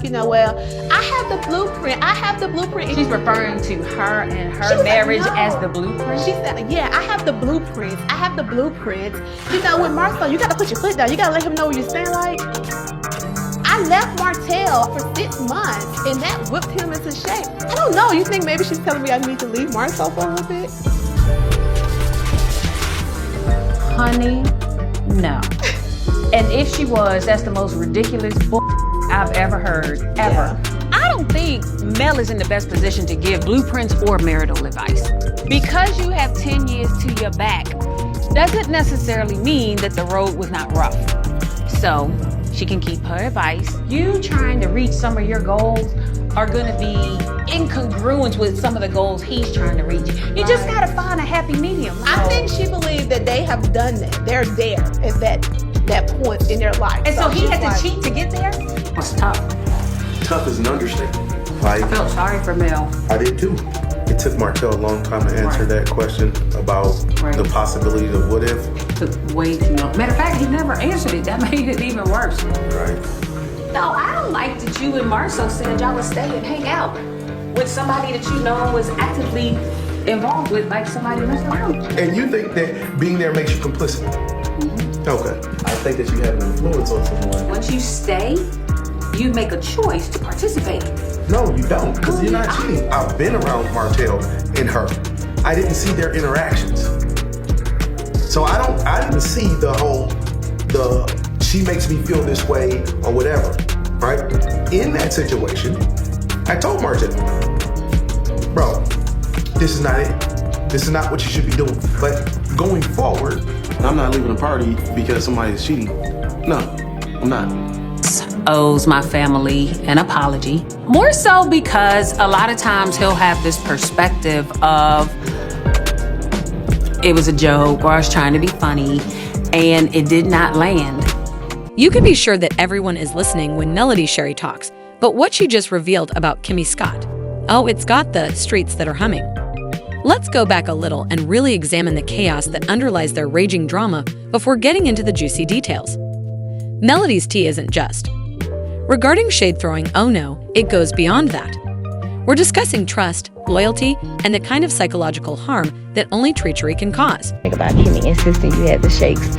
You know, well, I have the blueprint. I have the blueprint. She's referring to her and her marriage as the blueprint? She said, yeah, I have the blueprints. I have the blueprints. You know, with Marcel, you got to put your foot down. You got to let him know what you're saying. Like, I left Martell for 6 months, and that whipped him into shape. I don't know. You think maybe she's telling me I need to leave Marcel for a little bit? Honey, no. And if she was, that's the most ridiculous I've ever heard, ever. Yeah. I don't think Mel is in the best position to give blueprints or marital advice. Because you have 10 years to your back doesn't necessarily mean that the road was not rough. So she can keep her advice. You trying to reach some of your goals are gonna be incongruent with some of the goals he's trying to reach. You just gotta find a happy medium. I think she believed that they have done that. They're there at that point in their life. And so he had to cheat to get there? It's tough. Tough is an understatement. Like, I felt sorry for Mel. I did too. It took Martell a long time to answer that question about the possibility of what if. It took way too long. Matter of fact, he never answered it. That made it even worse. Right. No, I don't like that you and Marcel said y'all would stay and hang out with somebody that you know was actively involved with, like somebody messing around. And you think that being there makes you complicit? Mm-hmm. Okay. I think that you have an influence on someone. Once you stay, you make a choice to participate. No, you don't, because you're not cheating. I've been around Martell and her. I didn't see their interactions. So I didn't see she makes me feel this way or whatever, right? In that situation, I told Martell, bro, this is not it. This is not what you should be doing. But going forward, I'm not leaving a party because somebody's cheating. No, I'm not. Owes my family an apology. More so because a lot of times he'll have this perspective of it was a joke or I was trying to be funny and it did not land. You can be sure that everyone is listening when Melody Shari talks, but what she just revealed about Kimmi Scott, oh, it's got the streets that are humming. Let's go back a little and really examine the chaos that underlies their raging drama before getting into the juicy details. Melody's tea isn't just. Regarding shade throwing, oh no, it goes beyond that. We're discussing trust, loyalty, and the kind of psychological harm that only treachery can cause. Think about Kimmi insisting you had the shakes.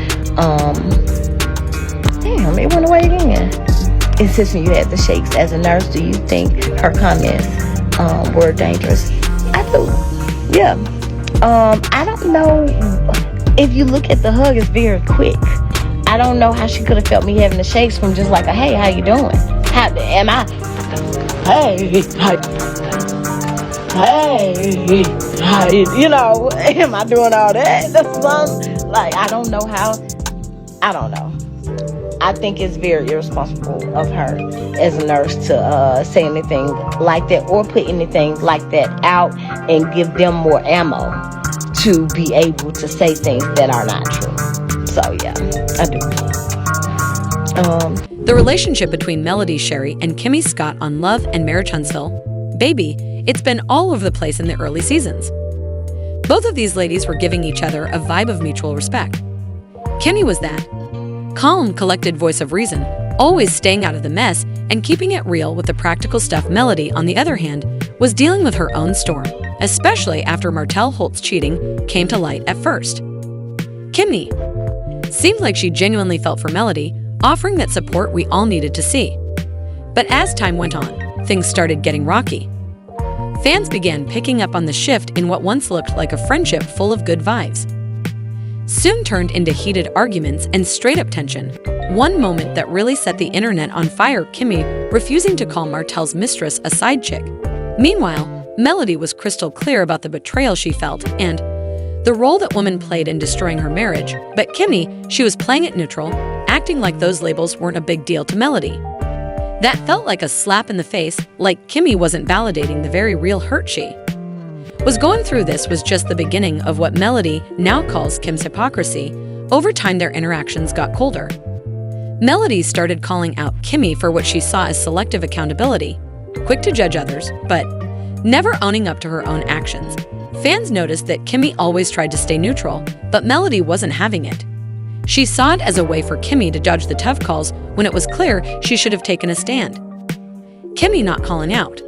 Damn, it went away again. Insisting you had the shakes as a nurse, do you think her comments were dangerous? I do. Yeah. I don't know if you look at the hug, it's very quick. I don't know how she could have felt me having the shakes from just like a, hey, how you doing? How am I? Hey, you know, am I doing all that? That's something, like, I don't know how, I don't know. I think it's very irresponsible of her as a nurse to say anything like that or put anything like that out and give them more ammo to be able to say things that are not true. So yeah, I do. The relationship between Melody Shari and Kimmi Scott on Love and Marriage Huntsville, baby, it's been all over the place in the early seasons. Both of these ladies were giving each other a vibe of mutual respect. Kimmi was that calm, collected voice of reason, always staying out of the mess and keeping it real with the practical stuff. Melody, on the other hand, was dealing with her own storm, especially after Martell Holt's cheating came to light at first. Kimmi seemed like she genuinely felt for Melody, offering that support we all needed to see. But as time went on, things started getting rocky. Fans began picking up on the shift in what once looked like a friendship full of good vibes. Soon turned into heated arguments and straight-up tension. One moment that really set the internet on fire, Kimmi refusing to call Martell's mistress a side chick. Meanwhile, Melody was crystal clear about the betrayal she felt and the role that woman played in destroying her marriage, but Kimmi, she was playing it neutral, acting like those labels weren't a big deal to Melody. That felt like a slap in the face, like Kimmi wasn't validating the very real hurt she was going through. This was just the beginning of what Melody now calls Kim's hypocrisy. Over time, their interactions got colder. Melody started calling out Kimmi for what she saw as selective accountability, quick to judge others, but never owning up to her own actions. Fans noticed that Kimmi always tried to stay neutral, but Melody wasn't having it. She saw it as a way for Kimmi to dodge the tough calls when it was clear she should have taken a stand. Kimmi not calling out.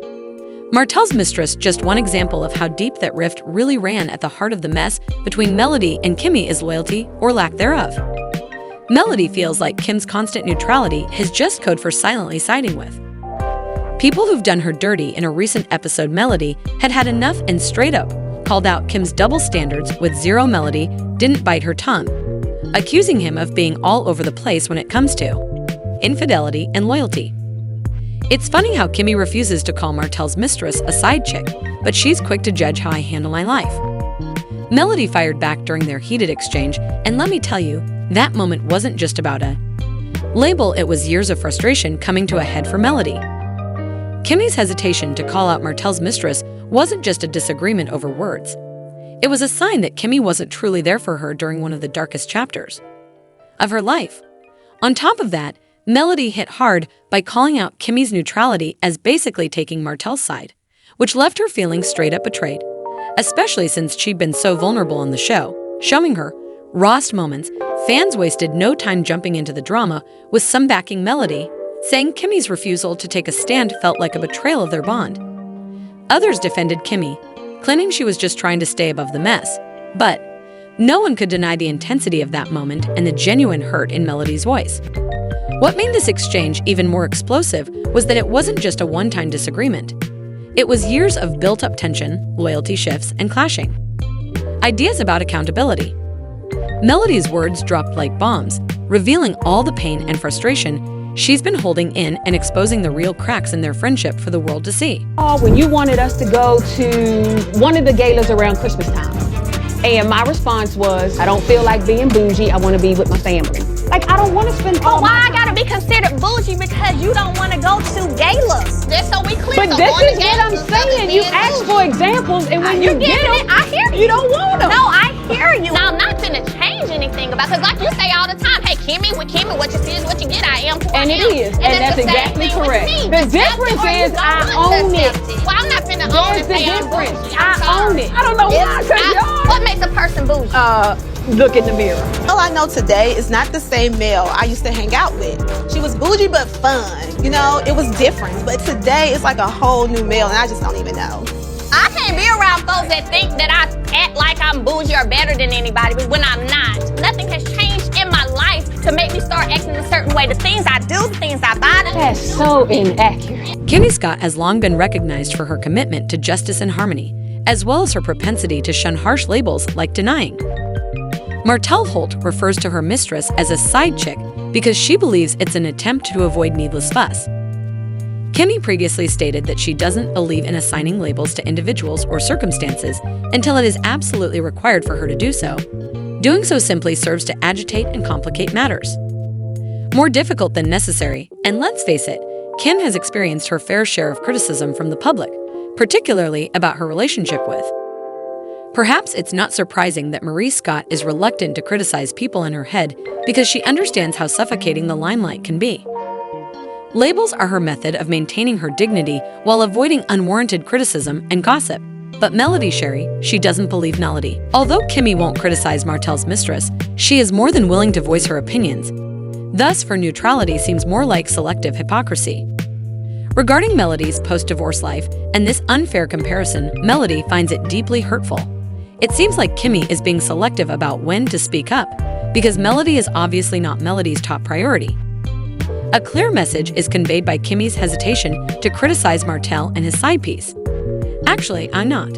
Martell's mistress, just one example of how deep that rift really ran at the heart of the mess between Melody and Kimmi is loyalty or lack thereof. Melody feels like Kim's constant neutrality is just code for silently siding with. People who've done her dirty in a recent episode, Melody had had enough and straight up called out Kim's double standards with zero. Melody didn't bite her tongue, accusing him of being all over the place when it comes to infidelity and loyalty. It's funny how Kimmi refuses to call Martell's mistress a side chick, but she's quick to judge how I handle my life. Melody fired back during their heated exchange, and let me tell you, that moment wasn't just about a label, it was years of frustration coming to a head for Melody. Kimmi's hesitation to call out Martell's mistress wasn't just a disagreement over words. It was a sign that Kimmi wasn't truly there for her during one of the darkest chapters of her life. On top of that, Melody hit hard by calling out Kimmi's neutrality as basically taking Martell's side, which left her feeling straight up betrayed, especially since she'd been so vulnerable on the show, showing her rawest moments. Fans wasted no time jumping into the drama, with some backing Melody, saying Kimmi's refusal to take a stand felt like a betrayal of their bond. Others defended Kimmi, claiming she was just trying to stay above the mess, but no one could deny the intensity of that moment and the genuine hurt in Melody's voice. What made this exchange even more explosive was that it wasn't just a one-time disagreement. It was years of built-up tension, loyalty shifts, and clashing. Ideas about accountability. Melody's words dropped like bombs, revealing all the pain and frustration she's been holding in and exposing the real cracks in their friendship for the world to see. When you wanted us to go to one of the galas around Christmas time, and my response was, I don't feel like being bougie, I want to be with my family. Like, I don't want to spend all why I gotta be considered bougie because you don't want to go to galas? That's so we clear. But this is what I'm saying. You ask for examples, and when you get them, I hear you. You don't want them. No, I hear you. Now, I'm not gonna change anything about, because like you say all the time, hey, Kimmi, with Kimmi, what you see is what you get. I am who I am. And it is. And that's the same exactly thing with correct. me. The difference is I own it. Well, I'm not finna own There's it. the Say I'm difference. bougie. I own it. I don't know why, because What makes a person bougie? look in the mirror. All I know today is not the same Mel I used to hang out with. She was bougie but fun. You know, it was different. But today it's like a whole new Mel, and I just don't even know. I can't be around folks that think that I act like I'm bougie or better than anybody, but when I'm not. Nothing has changed in my life to make me start acting a certain way. The things I do, the things I buy. That's so inaccurate. Kimmi Scott has long been recognized for her commitment to justice and harmony, as well as her propensity to shun harsh labels like denying. Martell Holt refers to her mistress as a side chick because she believes it's an attempt to avoid needless fuss. Kimmi previously stated that she doesn't believe in assigning labels to individuals or circumstances until it is absolutely required for her to do so. Doing so simply serves to agitate and complicate matters. More difficult than necessary, and let's face it, Kim has experienced her fair share of criticism from the public, particularly about her relationship with. Perhaps it's not surprising that Marie Scott is reluctant to criticize people in her head because she understands how suffocating the limelight can be. Labels are her method of maintaining her dignity while avoiding unwarranted criticism and gossip. But Melody Shari, she doesn't believe Melody. Although Kimmi won't criticize Martell's mistress, she is more than willing to voice her opinions. Thus, her neutrality seems more like selective hypocrisy. Regarding Melody's post-divorce life and this unfair comparison, Melody finds it deeply hurtful. It seems like Kimmi is being selective about when to speak up, because Melody is obviously not Melody's top priority. A clear message is conveyed by Kimmi's hesitation to criticize Martell and his side piece. Actually, I'm not.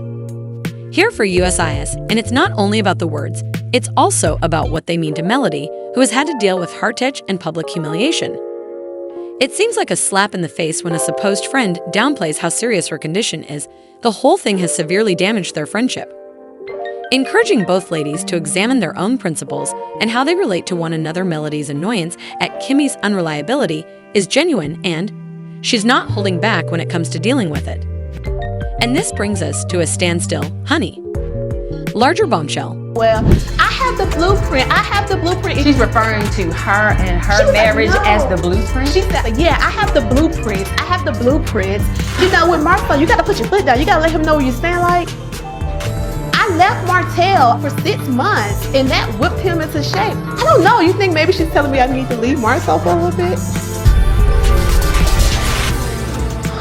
Here for USIS, and it's not only about the words, it's also about what they mean to Melody, who has had to deal with heartache and public humiliation. It seems like a slap in the face when a supposed friend downplays how serious her condition is. The whole thing has severely damaged their friendship. Encouraging both ladies to examine their own principles and how they relate to one another, Melody's annoyance at Kimmi's unreliability is genuine, and she's not holding back when it comes to dealing with it. And this brings us to a standstill, honey. Larger bombshell. Well, I have the blueprint. I have the blueprint. She's referring to her and her She was marriage like, no. as the blueprint? She said, yeah, I have the blueprints. I have the blueprints. You know, with Martell, you gotta put your foot down. You gotta let him know where you stand. Like, I left Martell for 6 months, and that whipped him into shape. I don't know. You think maybe she's telling me I need to leave Martell for a little bit?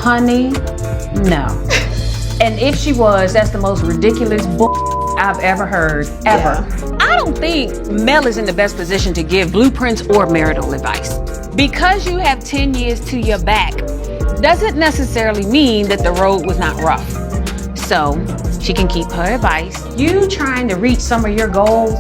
Honey, no. And if she was, that's the most ridiculous I've ever heard, ever. Yeah. I don't think Mel is in the best position to give blueprints or marital advice. Because you have 10 years to your back doesn't necessarily mean that the road was not rough. So she can keep her advice. You trying to reach some of your goals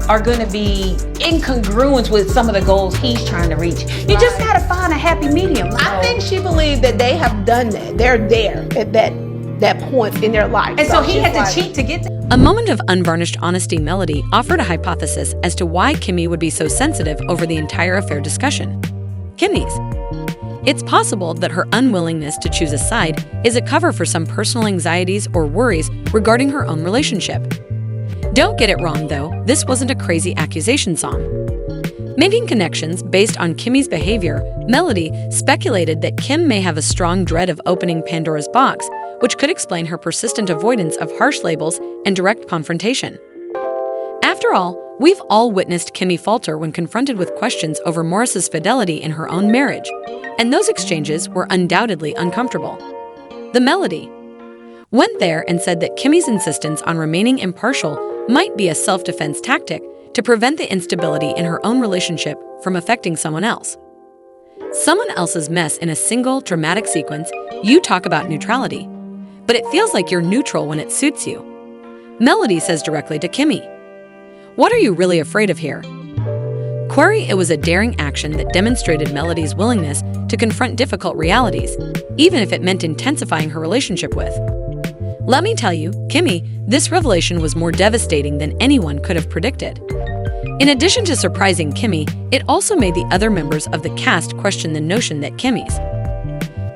are gonna be incongruent with some of the goals he's trying to reach. You just gotta find a happy medium. I think she believed that they have done that. They're there at that point in their life. And so he she's had to like, cheat to get there. A moment of unvarnished honesty, Melody offered a hypothesis as to why Kimmi would be so sensitive over the entire affair discussion. Kimmi's. It's possible that her unwillingness to choose a side is a cover for some personal anxieties or worries regarding her own relationship. Don't get it wrong, though, this wasn't a crazy accusation song. Making connections based on Kimmi's behavior, Melody speculated that Kim may have a strong dread of opening Pandora's box, which could explain her persistent avoidance of harsh labels and direct confrontation. After all, we've all witnessed Kimmi falter when confronted with questions over Morris's fidelity in her own marriage, and those exchanges were undoubtedly uncomfortable. The Melody went there and said that Kimmi's insistence on remaining impartial might be a self-defense tactic to prevent the instability in her own relationship from affecting someone else. Someone else's mess in a single dramatic sequence, you talk about neutrality, but it feels like you're neutral when it suits you. Melody says directly to Kimmi, "What are you really afraid of here?" Query it was a daring action that demonstrated Melody's willingness to confront difficult realities, even if it meant intensifying her relationship with. Let me tell you, Kimmi, this revelation was more devastating than anyone could have predicted. In addition to surprising Kimmi, it also made the other members of the cast question the notion that Kimmi's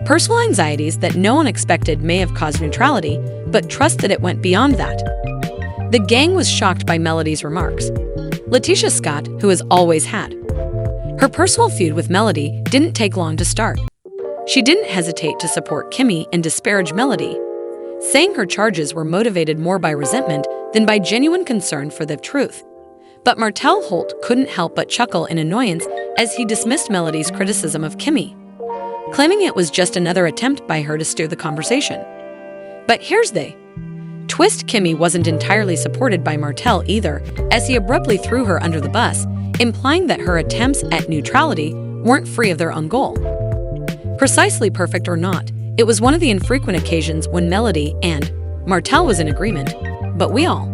personal anxieties that no one expected may have caused neutrality, but trust that it went beyond that. The gang was shocked by Melody's remarks. Letitia Scott, who has always had. Her personal feud with Melody didn't take long to start. She didn't hesitate to support Kimmi and disparage Melody, saying her charges were motivated more by resentment than by genuine concern for the truth. But Martell Holt couldn't help but chuckle in annoyance as he dismissed Melody's criticism of Kimmi, claiming it was just another attempt by her to steer the conversation. But here's the twist: Kimmi wasn't entirely supported by Martell either, as he abruptly threw her under the bus, implying that her attempts at neutrality weren't free of their own goal. Precisely perfect or not, it was one of the infrequent occasions when Melody and Martell was in agreement, but we all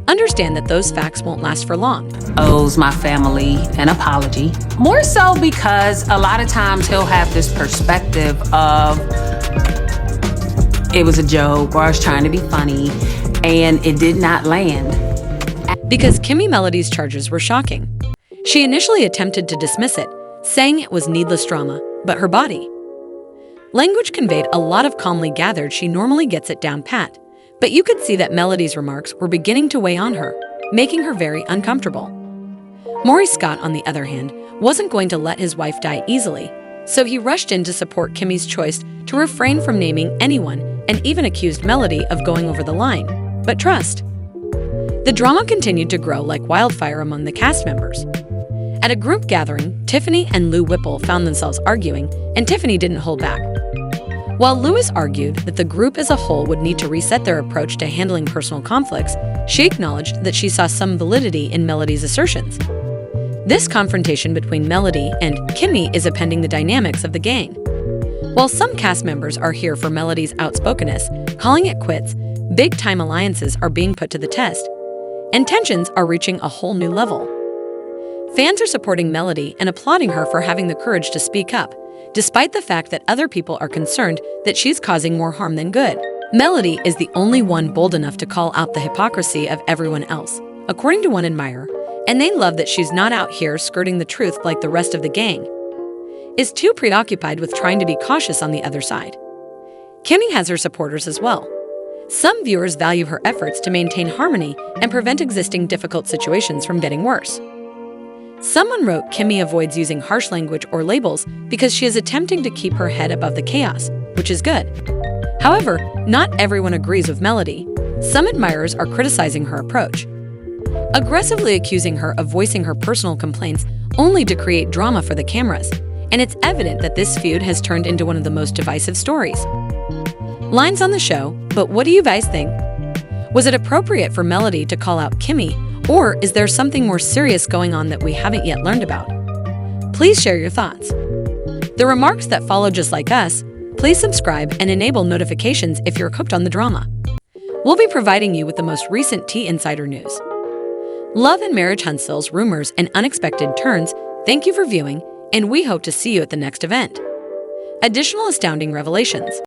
understand that those facts won't last for long. Owes my family an apology. More so because a lot of times he'll have this perspective of it was a joke or I was trying to be funny and it did not land. Because Kimmi Melody's charges were shocking. She initially attempted to dismiss it, saying it was needless drama, but her body language conveyed a lot of calmly gathered she normally gets it down pat. But you could see that Melody's remarks were beginning to weigh on her, making her very uncomfortable. Maury Scott, on the other hand, wasn't going to let his wife die easily, so he rushed in to support Kimmi's choice to refrain from naming anyone and even accused Melody of going over the line. But trust. The drama continued to grow like wildfire among the cast members. At a group gathering, Tiffany and Lou Whipple found themselves arguing, and Tiffany didn't hold back. While Lewis argued that the group as a whole would need to reset their approach to handling personal conflicts, she acknowledged that she saw some validity in Melody's assertions. This confrontation between Melody and Kimmi is appending the dynamics of the gang. While some cast members are here for Melody's outspokenness, calling it quits, big-time alliances are being put to the test, and tensions are reaching a whole new level. Fans are supporting Melody and applauding her for having the courage to speak up, despite the fact that other people are concerned that she's causing more harm than good. Melody is the only one bold enough to call out the hypocrisy of everyone else, according to one admirer, and they love that she's not out here skirting the truth like the rest of the gang, is too preoccupied with trying to be cautious on the other side. Kimmi has her supporters as well. Some viewers value her efforts to maintain harmony and prevent existing difficult situations from getting worse. Someone wrote Kimmi avoids using harsh language or labels because she is attempting to keep her head above the chaos, which is good. However, not everyone agrees with Melody. Some admirers are criticizing her approach, aggressively accusing her of voicing her personal complaints only to create drama for the cameras, and it's evident that this feud has turned into one of the most divisive stories. Lines on the show, but what do you guys think? Was it appropriate for Melody to call out Kimmi, or is there something more serious going on that we haven't yet learned about? Please share your thoughts. The remarks that follow just like us, please subscribe and enable notifications if you're hooked on the drama. We'll be providing you with the most recent tea insider news. Love and Marriage Huntsville's rumors and unexpected turns, thank you for viewing, and we hope to see you at the next event. Additional astounding revelations.